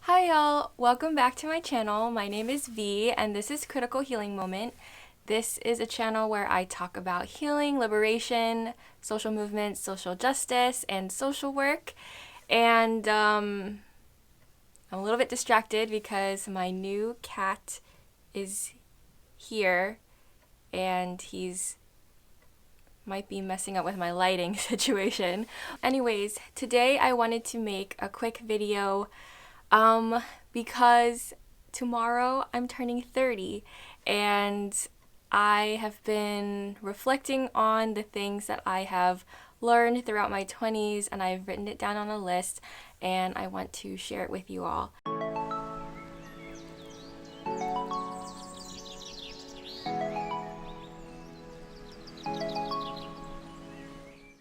Hi y'all, welcome back to my channel. My name is V and this is Critical Healing Moment. This is a channel where I talk about healing, liberation, social movements, social justice, and social work. And I'm a little bit distracted because my new cat is here and he's might be messing up with my lighting situation. Anyways, today I wanted to make a quick video because tomorrow I'm turning 30 and I have been reflecting on the things that I have learned throughout my 20s and I've written it down on a list and I want to share it with you all.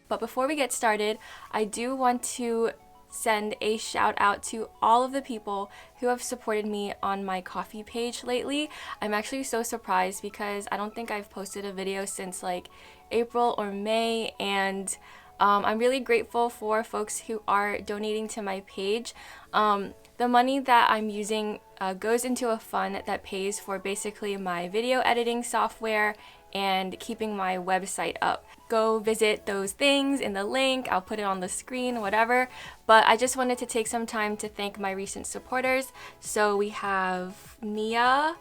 But before we get started, I do want to send a shout out to all of the people who have supported me on my Ko-fi page lately. I'm actually so surprised because I don't think I've posted a video since like April or May, and I'm really grateful for folks who are donating to my page. The money that I'm using goes into a fund that pays for basically my video editing software and keeping my website up. Go visit those things in the link, I'll put it on the screen, whatever. But I just wanted to take some time to thank my recent supporters. So we have Mia,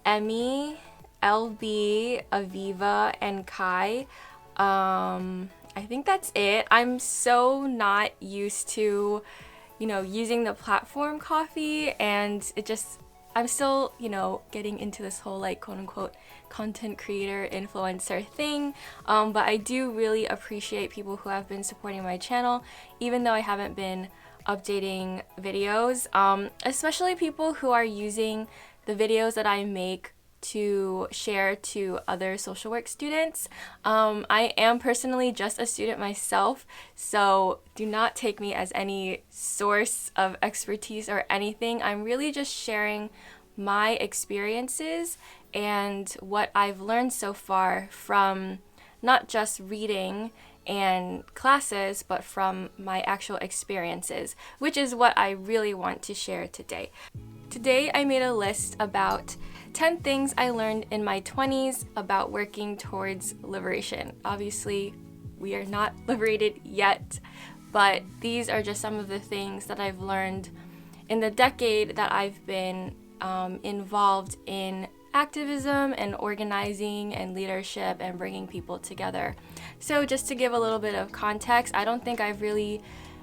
Emmy, LB, Aviva, and Kai. I think that's it. I'm so not used to, using the platform Ko-fi, and I'm still, getting into this whole like quote unquote content creator influencer thing, but I do really appreciate people who have been supporting my channel even though I haven't been updating videos, especially people who are using the videos that I make to share to other social work students. I am personally just a student myself, so do not take me as any source of expertise or anything. I'm really just sharing my experiences and what I've learned so far from not just reading and classes, but from my actual experiences, which is what I really want to share today. Today I made a list about 10 things I learned in my 20s about working towards liberation. Obviously, we are not liberated yet, but these are just some of the things that I've learned in the decade that I've been involved in activism and organizing and leadership and bringing people together. So just to give a little bit of context, I don't think I've really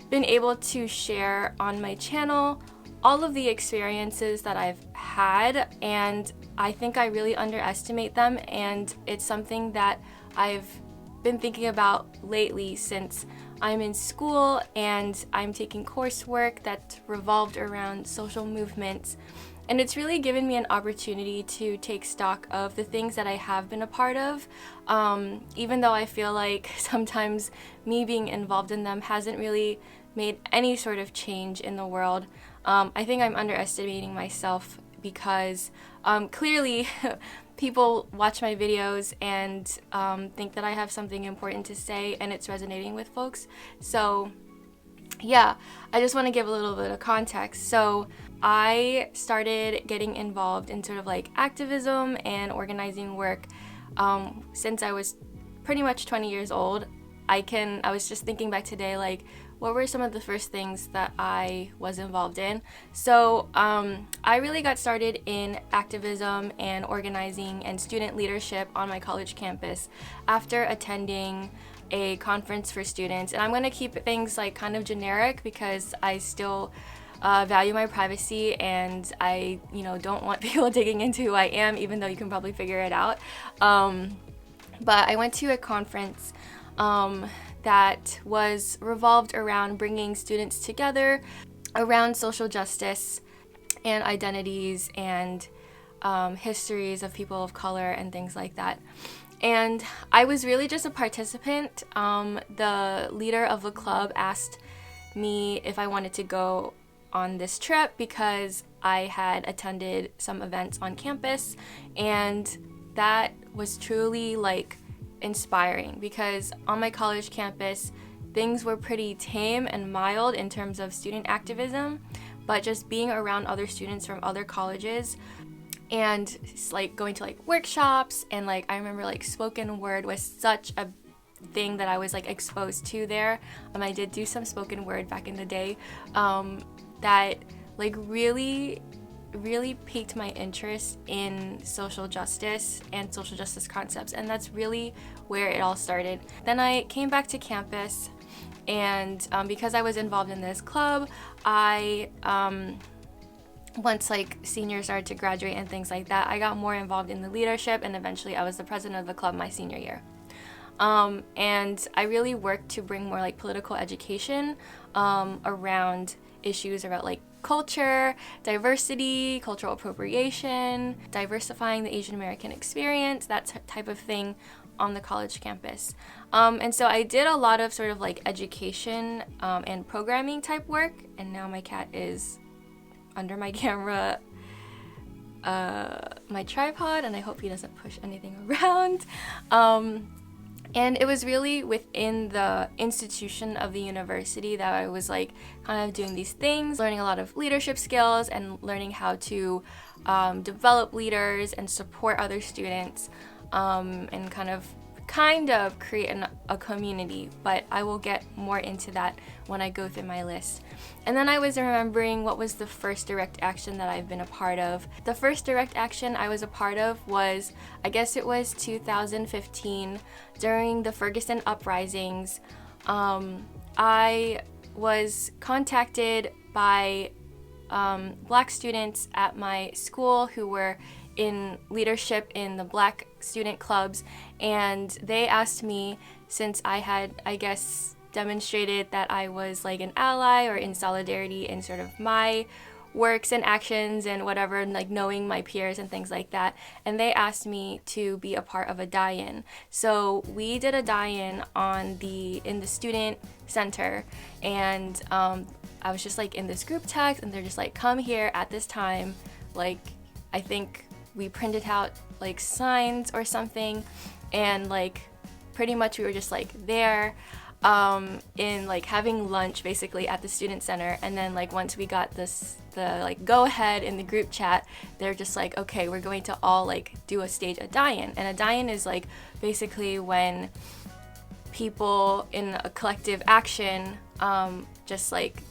been able to share on my channel all of the experiences that I've had, and I think I really underestimate them, and it's something that I've been thinking about lately since I'm in school and I'm taking coursework that revolved around social movements. And it's really given me an opportunity to take stock of the things that I have been a part of, even though I feel like sometimes me being involved in them hasn't really made any sort of change in the world. I think I'm underestimating myself because clearly people watch my videos and think that I have something important to say and it's resonating with folks. So yeah, I just want to give a little bit of context. So I started getting involved in sort of like activism and organizing work since I was pretty much 20 years old. I was just thinking back today, like, what were some of the first things that I was involved in? So I really got started in activism and organizing and student leadership on my college campus after attending a conference for students. And I'm going to keep things like kind of generic because I still value my privacy and I don't want people digging into who I am, even though you can probably figure it out. But I went to a conference that was revolved around bringing students together around social justice and identities and histories of people of color and things like that. And I was really just a participant. The leader of the club asked me if I wanted to go on this trip because I had attended some events on campus, and that was truly like inspiring because on my college campus things were pretty tame and mild in terms of student activism, but just being around other students from other colleges and like going to like workshops, and like I remember like spoken word was such a thing that I was like exposed to there. I did do some spoken word back in the day, that like really piqued my interest in social justice and social justice concepts, and that's really where it all started. Then I came back to campus, and because I was involved in this club, I once like seniors started to graduate and things like that, I got more involved in the leadership, and eventually I was the president of the club my senior year. And I really worked to bring more like political education around issues about like culture, diversity, cultural appropriation, diversifying the Asian American experience, that type of thing on the college campus. And so I did a lot of sort of like education and programming type work, and now my cat is under my camera, my tripod, and I hope he doesn't push anything around. And it was really within the institution of the university that I was like kind of doing these things, learning a lot of leadership skills and learning how to develop leaders and support other students, and kind of create a community, but I will get more into that when I go through my list. And then I was remembering what was the first direct action that I've been a part of. The first direct action I was a part of was, I guess it was 2015, during the Ferguson uprisings. I was contacted by Black students at my school who were in leadership in the Black student clubs, and they asked me, since I had, I guess, demonstrated that I was like an ally or in solidarity in sort of my works and actions and whatever, and like knowing my peers and things like that, and they asked me to be a part of a die-in. So we did a die-in in the student center, and I was just like in this group text, and they're just like, come here at this time. Like, I think we printed out like signs or something, and like pretty much we were just like there in like having lunch basically at the student center. And then like once we got the like go ahead in the group chat, they're just like, okay, we're going to all like do a die-in. And a die-in is like basically when people in a collective action just like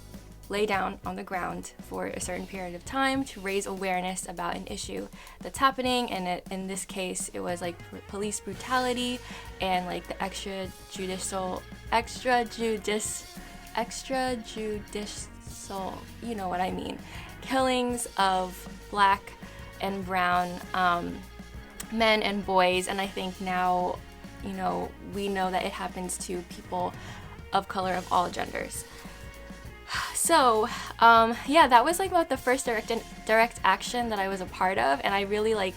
lay down on the ground for a certain period of time to raise awareness about an issue that's happening. And in this case, it was like police brutality and like the extrajudicial, you know what I mean, killings of Black and brown men and boys. And I think now, you know, we know that it happens to people of color of all genders. So, yeah, that was like about the first direct action that I was a part of, and I really like,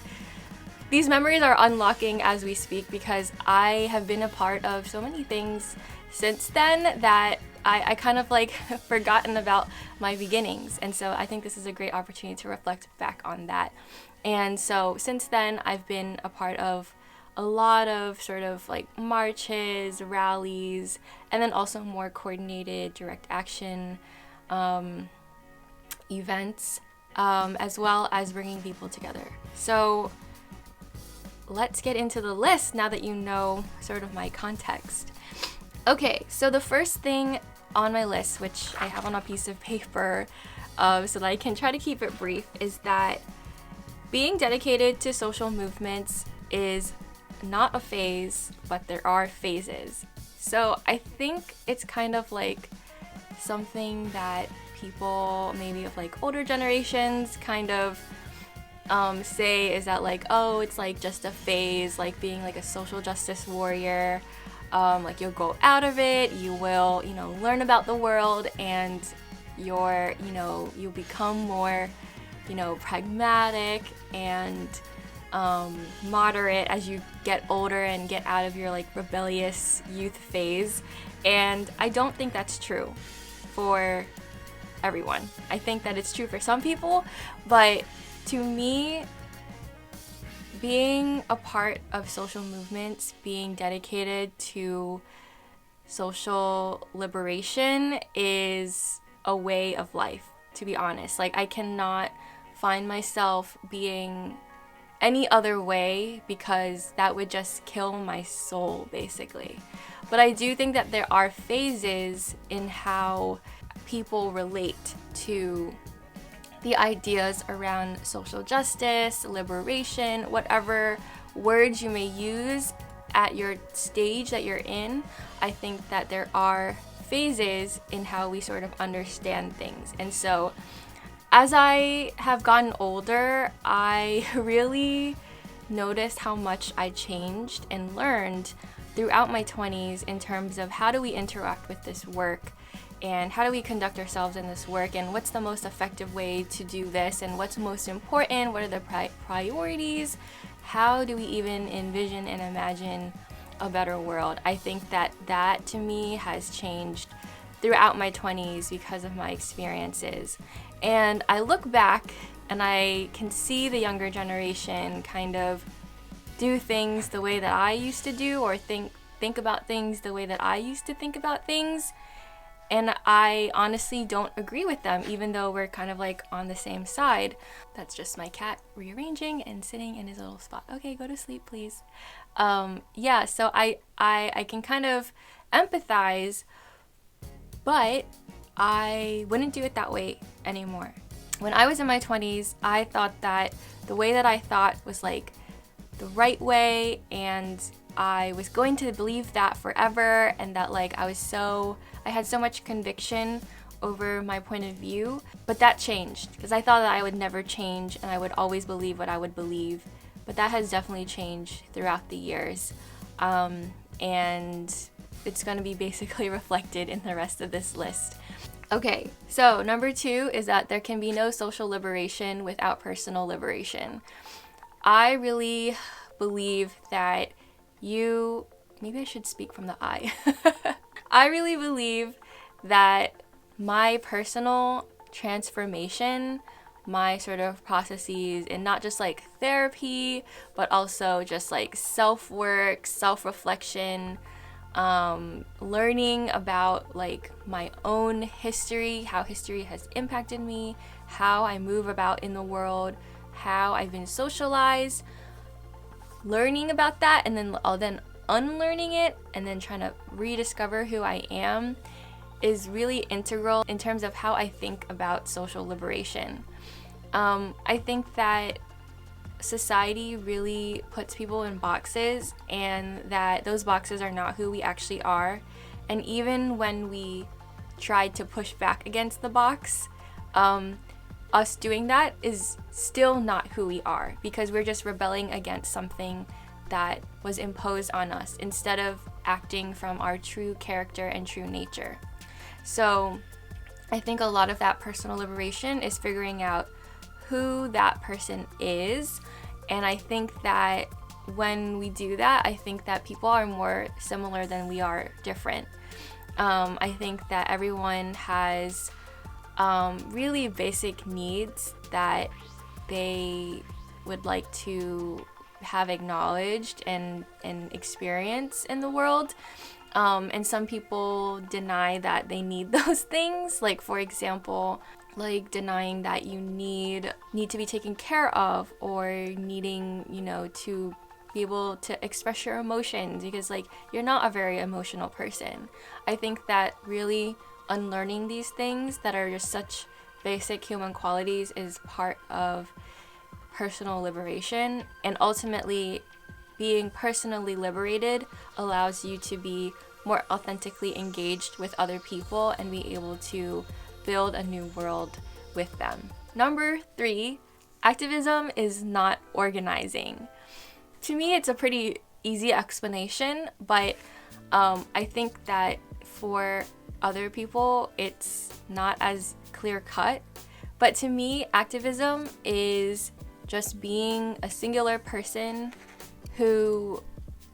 these memories are unlocking as we speak, because I have been a part of so many things since then that I kind of like forgotten about my beginnings, and so I think this is a great opportunity to reflect back on that. And so since then, I've been a part of a lot of sort of like marches, rallies, and then also more coordinated direct action events, as well as bringing people together. So let's get into the list now that you know sort of my context. Okay, so the first thing on my list, which I have on a piece of paper so that I can try to keep it brief, is that being dedicated to social movements is not a phase, but there are phases. So I think it's kind of like something that people maybe of like older generations kind of say is that like, oh, it's like just a phase, like being like a social justice warrior. Like you'll go out of it, you will, you know, learn about the world, and you'll become more, you know, pragmatic and moderate as you get older and get out of your like rebellious youth phase. And I don't think that's true for everyone. I think that it's true for some people, but to me, being a part of social movements, being dedicated to social liberation is a way of life to be honest. Like, I cannot find myself being any other way because that would just kill my soul, basically. But I do think that there are phases in how people relate to the ideas around social justice, liberation, whatever words you may use at your stage that you're in. I think that there are phases in how we sort of understand things. And so as I have gotten older, I really noticed how much I changed and learned throughout my 20s in terms of how do we interact with this work and how do we conduct ourselves in this work and what's the most effective way to do this and what's most important, what are the priorities, how do we even envision and imagine a better world. I think that to me has changed throughout my 20s because of my experiences. And I look back and I can see the younger generation kind of do things the way that I used to do, or think about things the way that I used to think about things. And I honestly don't agree with them, even though we're kind of like on the same side. That's just my cat rearranging and sitting in his little spot. Okay, go to sleep, please. Yeah, so I can kind of empathize, but I wouldn't do it that way anymore. When I was in my 20s, I thought that the way that I thought was like the right way, and I was going to believe that forever, and that like I had so much conviction over my point of view. But that changed because I thought that I would never change and I would always believe what I would believe. But that has definitely changed throughout the years. And it's going to be basically reflected in the rest of this list. Okay, so number 2 is that there can be no social liberation without personal liberation. I really believe that maybe I should speak from the I. I really believe that my personal transformation, my sort of processes, and not just like therapy, but also just like self-work, self-reflection, learning about like my own history, how history has impacted me, how I move about in the world, how I've been socialized, learning about that, and then unlearning it, and then trying to rediscover who I am is really integral in terms of how I think about social liberation. I think that society really puts people in boxes, and that those boxes are not who we actually are. And even when we try to push back against the box, us doing that is still not who we are, because we're just rebelling against something that was imposed on us instead of acting from our true character and true nature. So I think a lot of that personal liberation is figuring out who that person is. And I think that when we do that, I think that people are more similar than we are different. I think that everyone has really basic needs that they would like to have acknowledged and experience in the world. And some people deny that they need those things. Like, for example, like denying that you need to be taken care of, or needing, to be able to express your emotions, because like you're not a very emotional person. I think that really unlearning these things that are just such basic human qualities is part of personal liberation, and ultimately being personally liberated allows you to be more authentically engaged with other people and be able to build a new world with them. Number 3, activism is not organizing. To me, it's a pretty easy explanation, but I think that for other people, it's not as clear cut. But to me, activism is just being a singular person who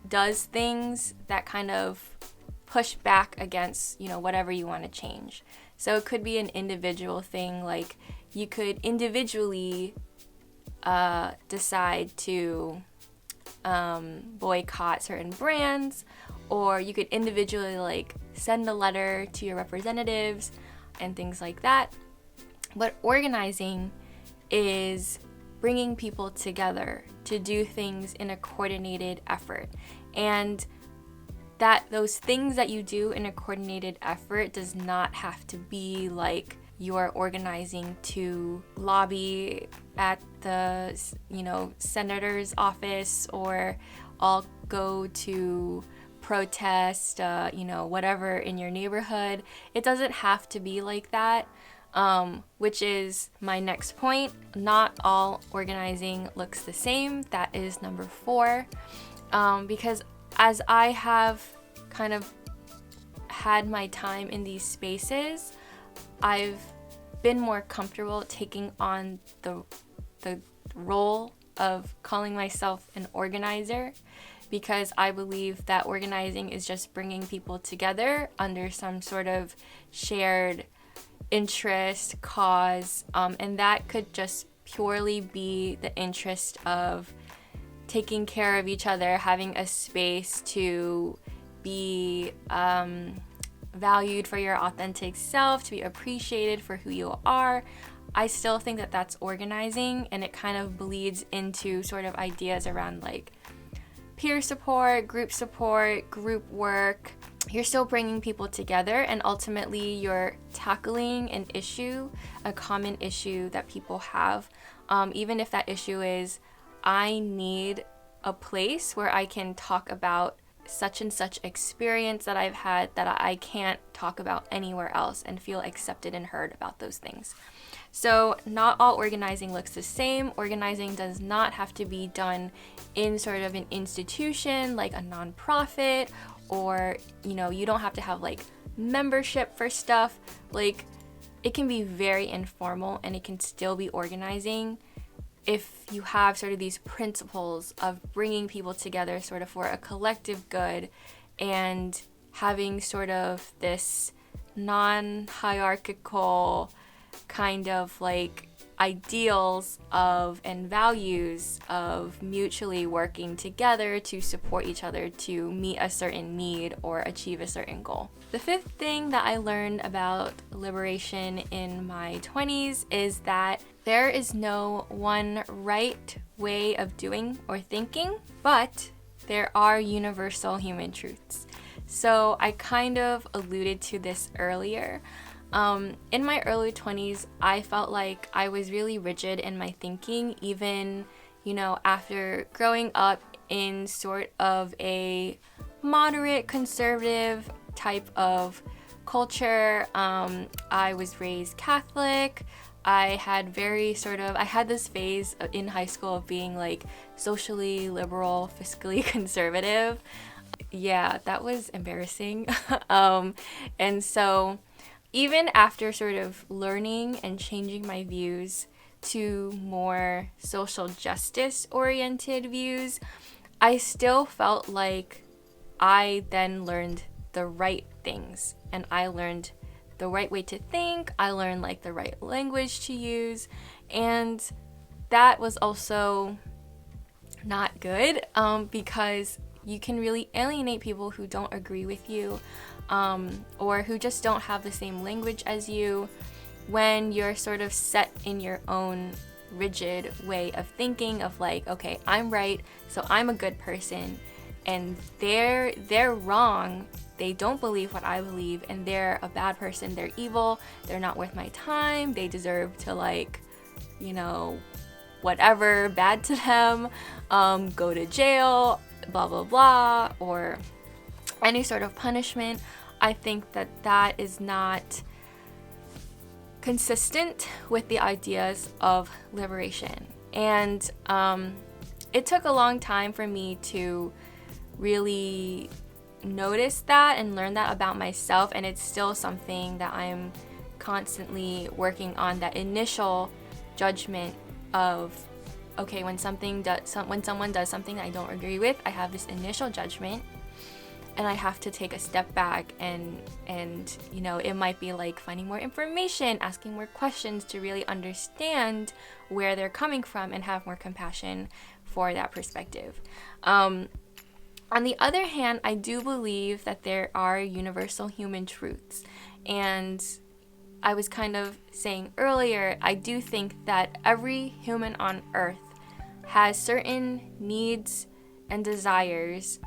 does things that kind of push back against, whatever you want to change. So it could be an individual thing, like you could individually decide to boycott certain brands, or you could individually like send a letter to your representatives and things like that. But organizing is bringing people together to do things in a coordinated effort. And that those things that you do in a coordinated effort does not have to be like you're organizing to lobby at the, senator's office, or all go to protest, whatever in your neighborhood. It doesn't have to be like that. Which is my next point. Not all organizing looks the same. That is number 4. Because as I have kind of had my time in these spaces, I've been more comfortable taking on the role of calling myself an organizer, because I believe that organizing is just bringing people together under some sort of shared interest, cause, and that could just purely be the interest of taking care of each other, having a space to be valued for your authentic self, to be appreciated for who you are. I still think that that's organizing, and it kind of bleeds into sort of ideas around like peer support, group work. You're still bringing people together, and ultimately you're tackling an issue, a common issue that people have. Even if that issue is, I need a place where I can talk about such and such experience that I've had that I can't talk about anywhere else, and feel accepted and heard about those things. So not all organizing looks the same. Organizing does not have to be done in sort of an institution like a nonprofit, or you don't have to have like membership for stuff. Like, it can be very informal, and it can still be organizing if you have sort of these principles of bringing people together sort of for a collective good, and having sort of this non-hierarchical kind of like ideals of and values of mutually working together to support each other to meet a certain need or achieve a certain goal. The 5th thing that I learned about liberation in my 20s is that there is no one right way of doing or thinking, but there are universal human truths. So I kind of alluded to this earlier. In my early 20s, I felt like I was really rigid in my thinking, even, after growing up in sort of a moderate conservative type of culture. I was raised Catholic. I had this phase in high school of being like socially liberal, fiscally conservative. Yeah, that was embarrassing. And so even after sort of learning and changing my views to more social justice oriented views, I still felt like I then learned the right things, and I learned the right way to think. I learned like the right language to use, and that was also not good, because you can really alienate people who don't agree with you, or who just don't have the same language as you, when you're sort of set in your own rigid way of thinking of like, okay, I'm right, so I'm a good person, and they're wrong. They don't believe what I believe, and they're a bad person. They're evil. They're not worth my time. They deserve to whatever bad to them, go to jail, blah blah blah, or any sort of punishment. I think that is not consistent with the ideas of liberation. And it took a long time for me to really notice that and learn that about myself, and it's still something that I'm constantly working on. That initial judgment of, okay, when someone does something that I don't agree with, I have this initial judgment, and I have to take a step back and it might be like finding more information, asking more questions to really understand where they're coming from and have more compassion for that perspective. On the other hand, I do believe that there are universal human truths, and I was kind of saying earlier, I do think that every human on earth has certain needs and desires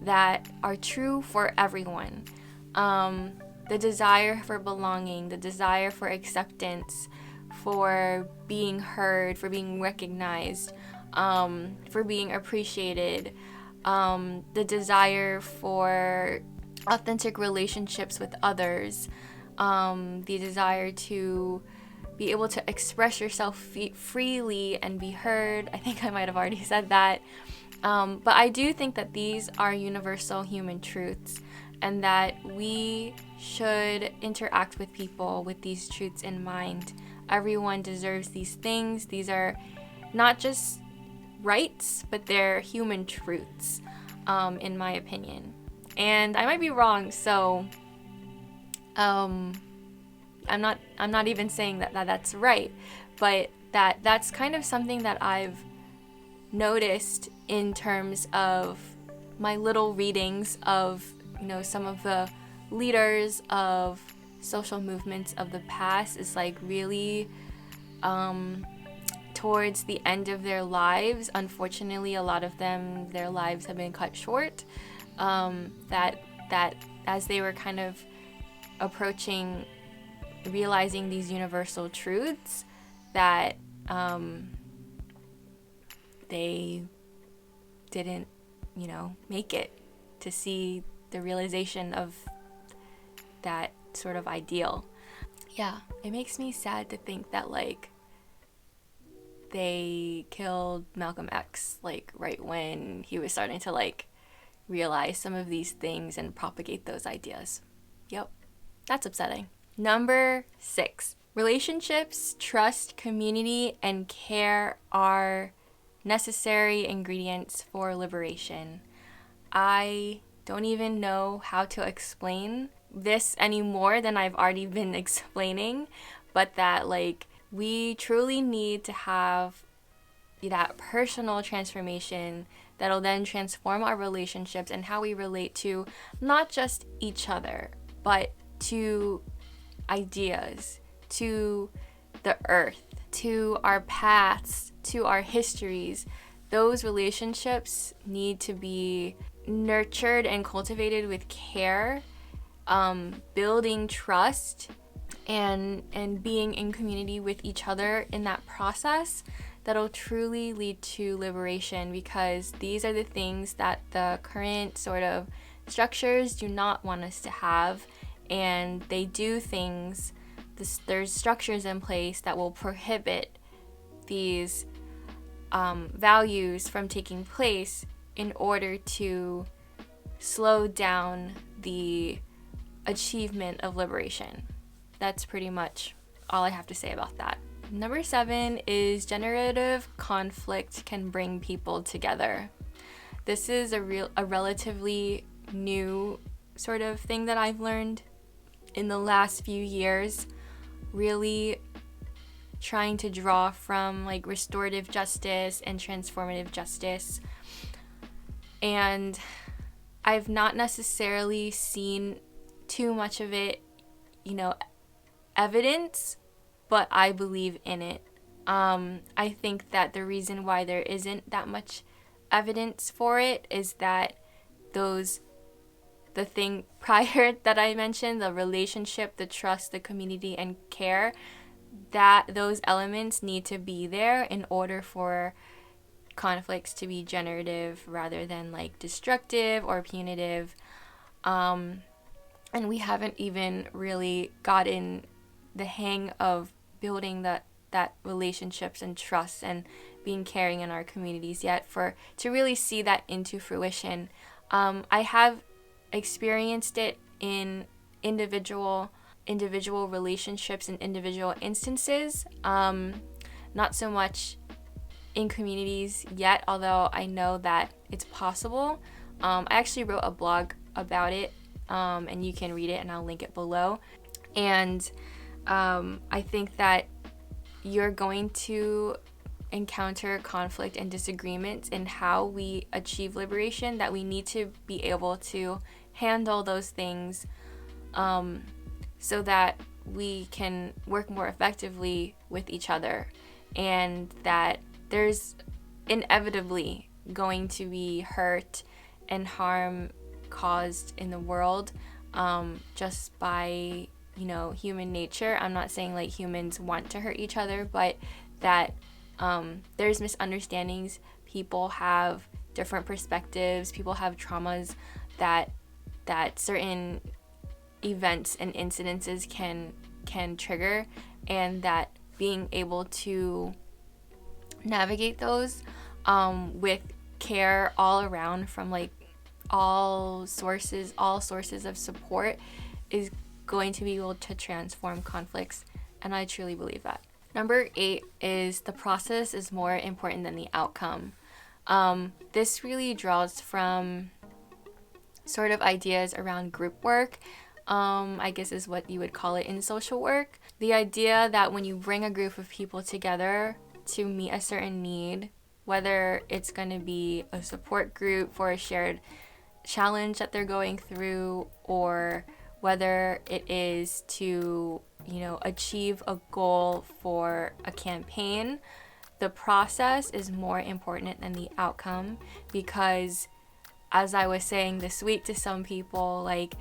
that are true for everyone. The desire for belonging, the desire for acceptance, for being heard, for being recognized, for being appreciated, the desire for authentic relationships with others, the desire to be able to express yourself freely and be heard. I think I might have already said that. But I do think that these are universal human truths, and that we should interact with people with these truths in mind. Everyone deserves these things. These are not just rights, but they're human truths, in my opinion. And I might be wrong, so I'm not even saying that that's right, but that's kind of something that I've noticed in terms of my little readings of, some of the leaders of social movements of the past, is like really towards the end of their lives. Unfortunately, a lot of them, their lives have been cut short. That as they were kind of approaching realizing these universal truths, that they didn't, make it to see the realization of that sort of ideal. Yeah, it makes me sad to think that, like, they killed Malcolm X, like, right when he was starting to, like, realize some of these things and propagate those ideas. Yep, that's upsetting. Number 6, relationships, trust, community, and care are necessary ingredients for liberation. I don't even know how to explain this any more than I've already been explaining, but that, like, we truly need to have that personal transformation that'll then transform our relationships and how we relate to not just each other, but to ideas, to the earth, to our paths, to our histories. Those relationships need to be nurtured and cultivated with care, building trust and being in community with each other in that process that'll truly lead to liberation, because these are the things that the current sort of structures do not want us to have, and they do things, there's structures in place that will prohibit these values from taking place in order to slow down the achievement of liberation. That's pretty much all I have to say about that. Number 7 is generative conflict can bring people together. This is a relatively new sort of thing that I've learned in the last few years, really trying to draw from like restorative justice and transformative justice. And I've not necessarily seen too much of it, evidence, but I believe in it. I think that the reason why there isn't that much evidence for it is that the thing prior that I mentioned, the relationship, the trust, the community, and care, that those elements need to be there in order for conflicts to be generative rather than like destructive or punitive. And we haven't even really gotten the hang of building that relationships and trust and being caring in our communities yet to really see that into fruition. I have experienced it in individual relationships and individual instances, not so much in communities yet, although I know that it's possible. I actually wrote a blog about it, and you can read it and I'll link it below. And I think that you're going to encounter conflict and disagreements in how we achieve liberation, that we need to be able to handle those things, so that we can work more effectively with each other, and that there's inevitably going to be hurt and harm caused in the world, just by, human nature. I'm not saying like humans want to hurt each other, but that there's misunderstandings. People have different perspectives. People have traumas that certain events and incidences can trigger, and that being able to navigate those with care all around, from like all sources of support, is going to be able to transform conflicts, and I truly believe that. Number 8 is the process is more important than the outcome. This really draws from sort of ideas around group work, I guess is what you would call it in social work. The idea that when you bring a group of people together to meet a certain need, whether it's going to be a support group for a shared challenge that they're going through, or whether it is to, achieve a goal for a campaign, the process is more important than the outcome. Because, as I was saying this week to some people, like,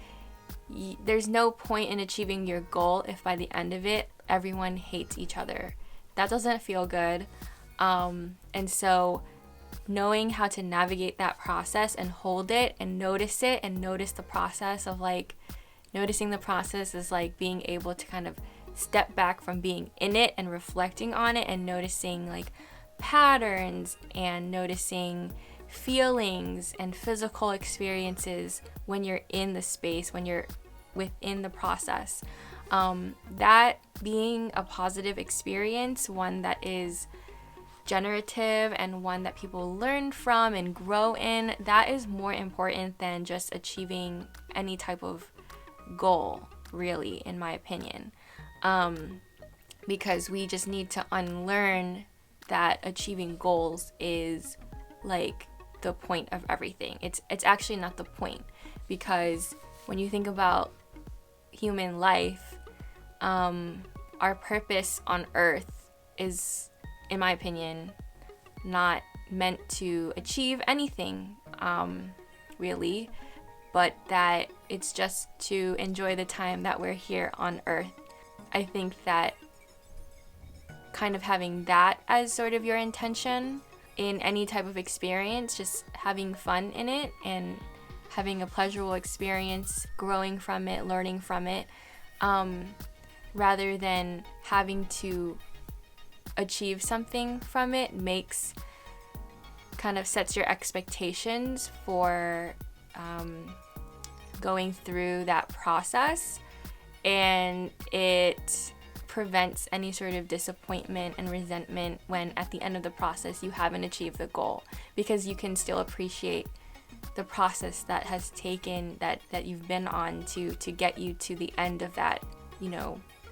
there's no point in achieving your goal if by the end of it everyone hates each other. That doesn't feel good. And so knowing how to navigate that process and hold it and notice the process of like, noticing the process is like being able to kind of step back from being in it and reflecting on it, and noticing like patterns, and noticing feelings and physical experiences when you're in the space, when you're within the process. That being a positive experience, one that is generative and one that people learn from and grow in, that is more important than just achieving any type of goal, really, in my opinion. Because we just need to unlearn that achieving goals is like the point of everything. It's actually not the point, because when you think about human life, our purpose on earth is, in my opinion, not meant to achieve anything, really, but that it's just to enjoy the time that we're here on earth. I think that kind of having that as sort of your intention in any type of experience, just having fun in it and having a pleasurable experience, growing from it, learning from it, rather than having to achieve something from it, sets your expectations for going through that process, and it prevents any sort of disappointment and resentment when at the end of the process you haven't achieved the goal, because you can still appreciate the process that has taken, that you've been on to get you to the end of that,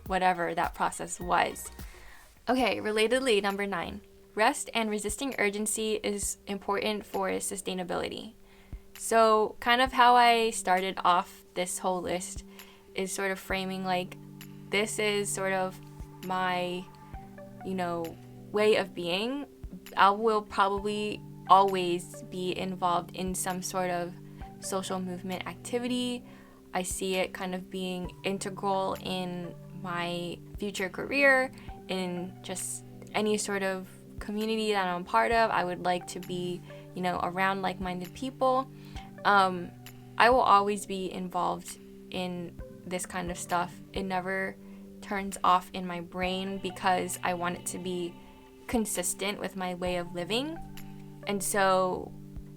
whatever that process was. Okay, relatedly, number 9, rest and resisting urgency is important for sustainability. So kind of how I started off this whole list is sort of framing like, this is sort of my, way of being. I will probably always be involved in some sort of social movement activity. I see it kind of being integral in my future career, in just any sort of community that I'm part of. I would like to be, around like-minded people. I will always be involved in this kind of stuff. It never turns off in my brain, because I want it to be consistent with my way of living. And so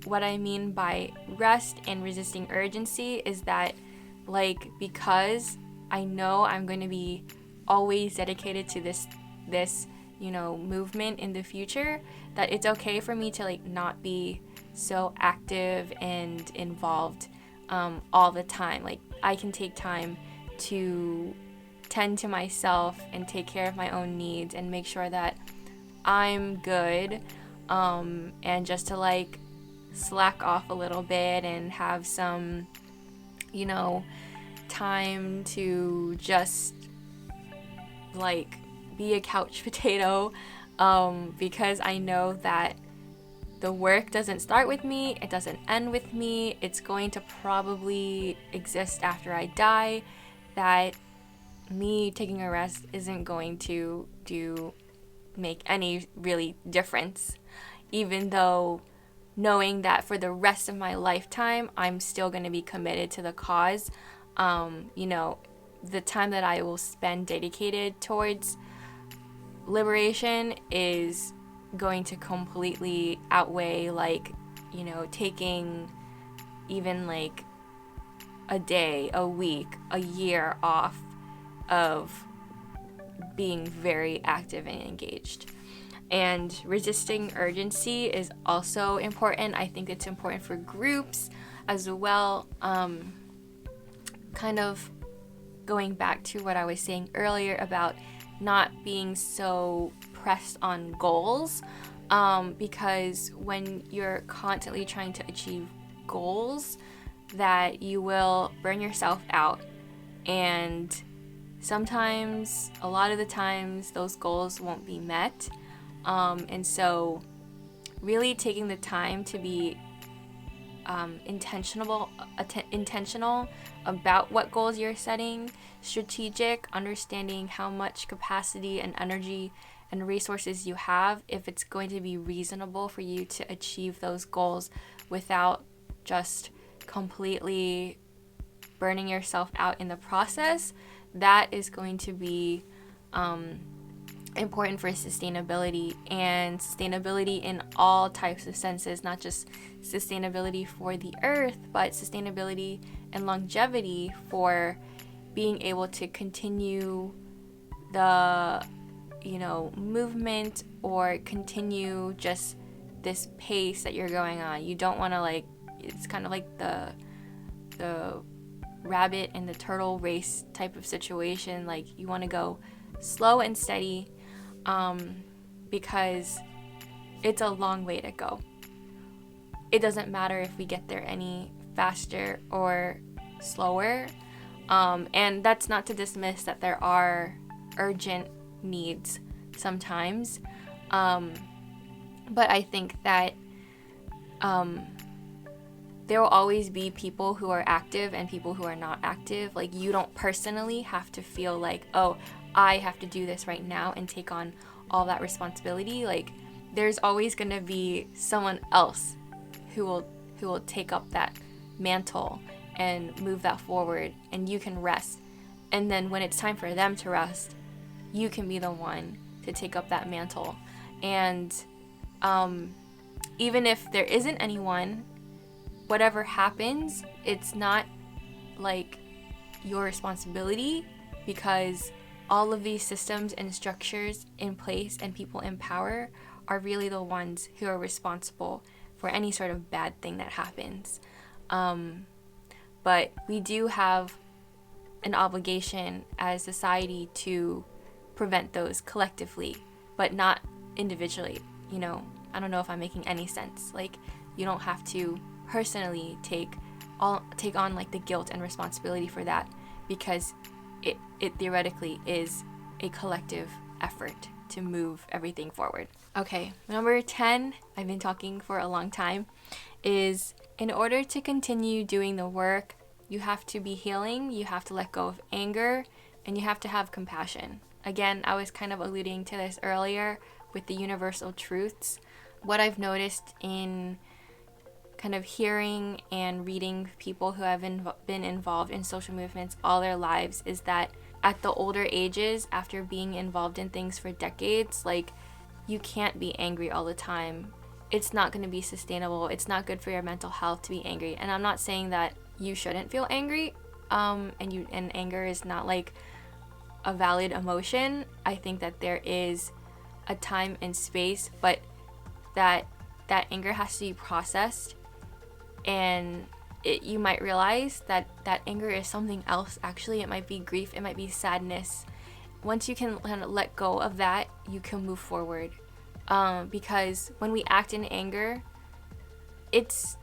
what I mean by rest and resisting urgency is that, like, because I know I'm going to be always dedicated to this movement in the future, that it's okay for me to not be so active and involved all the time. Like, I can take time to tend to myself and take care of my own needs and make sure that I'm good, and just to slack off a little bit and have some time to just like be a couch potato, because I know that the work doesn't start with me, it doesn't end with me, it's going to probably exist after I die, that me taking a rest isn't going to make any really difference, even though knowing that for the rest of my lifetime I'm still going to be committed to the cause. The time that I will spend dedicated towards liberation is going to completely outweigh taking even like a day, a week, a year off of being very active and engaged. And resisting urgency is also important. I think it's important for groups as well. Kind of going back to what I was saying earlier about not being so pressed on goals, because when you're constantly trying to achieve goals, that you will burn yourself out, and sometimes, a lot of the times, those goals won't be met. And so really taking the time to be intentional about what goals you're setting, strategic, understanding how much capacity and energy and resources you have, if it's going to be reasonable for you to achieve those goals without just completely burning yourself out in the process. That is going to be important for sustainability, and sustainability in all types of senses, not just sustainability for the earth, but sustainability and longevity for being able to continue the movement, or continue just this pace that you're going on. You don't want to it's kind of like the rabbit and the turtle race type of situation. Like, you want to go slow and steady, because it's a long way to go. It doesn't matter if we get there any faster or slower, and that's not to dismiss that there are urgent needs sometimes, but I think that there will always be people who are active and people who are not active. Like, you don't personally have to feel like, oh, I have to do this right now and take on all that responsibility. Like, there's always going to be someone else who will take up that mantle and move that forward, and you can rest. And then when it's time for them to rest, you can be the one to take up that mantle. And even if there isn't anyone, whatever happens, it's not like your responsibility, because all of these systems and structures in place and people in power are really the ones who are responsible for any sort of bad thing that happens. But we do have an obligation as society to prevent those collectively, but not individually. I don't know if I'm making any sense. Like, you don't have to personally take on like the guilt and responsibility for that, because it theoretically is a collective effort to move everything forward. Okay, number 10, I've been talking for a long time, is in order to continue doing the work, you have to be healing, you have to let go of anger, and you have to have compassion. Again, I was kind of alluding to this earlier with the universal truths. What I've noticed in kind of hearing and reading people who have been involved in social movements all their lives is that at the older ages, after being involved in things for decades, like, you can't be angry all the time. It's not going to be sustainable. It's not good for your mental health to be angry. And I'm not saying that you shouldn't feel angry, and anger is not like a valid emotion. I think that there is a time and space, but that anger has to be processed, and you might realize that anger is something else. Actually, it might be grief, it might be sadness. Once you can kind of let go of that, you can move forward, because when we act in anger, it's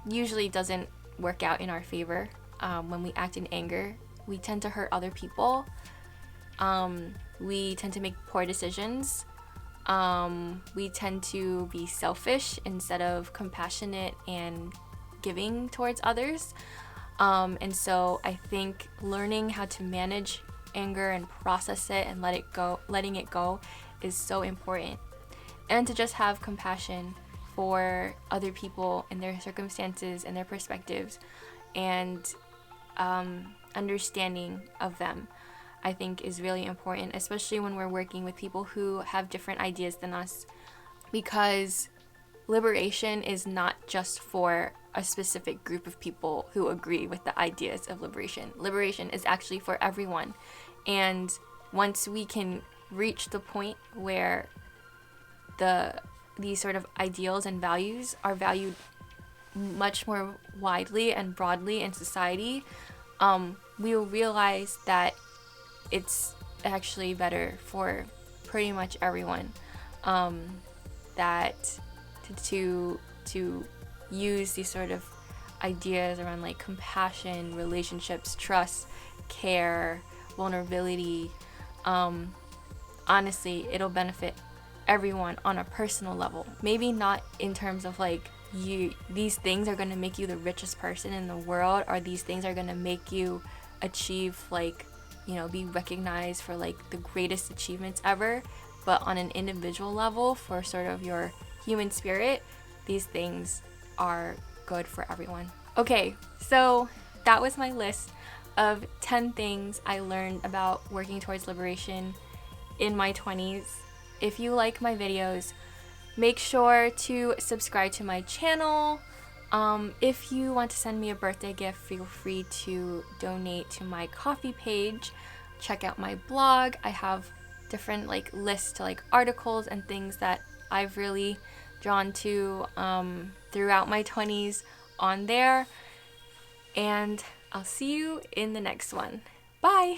usually doesn't work out in our favor. When we act in anger, we tend to hurt other people, we tend to make poor decisions. We tend to be selfish instead of compassionate and giving towards others. And so I think learning how to manage anger and process it and letting it go is so important. And to just have compassion for other people and their circumstances and their perspectives, and understanding of them, I think is really important, especially when we're working with people who have different ideas than us, because liberation is not just for a specific group of people who agree with the ideas of liberation. Liberation is actually for everyone. And once we can reach the point where these sort of ideals and values are valued much more widely and broadly in society, we will realize that it's actually better for pretty much everyone, that to use these sort of ideas around like compassion, relationships, trust, care, vulnerability. Honestly, it'll benefit everyone on a personal level. Maybe not in terms of like these things are going to make you the richest person in the world, or these things are going to make you achieve, like, you know, be recognized for like the greatest achievements ever, but on an individual level, for sort of your human spirit, these things are good for everyone. Okay, so that was my list of 10 things I learned about working towards liberation in my 20s. If you like my videos, make sure to subscribe to my channel. If you want to send me a birthday gift, feel free to donate to my Ko-fi page. Check out my blog. I have different like lists to like articles and things that I've really drawn to throughout my 20s on there. And I'll see you in the next one. Bye!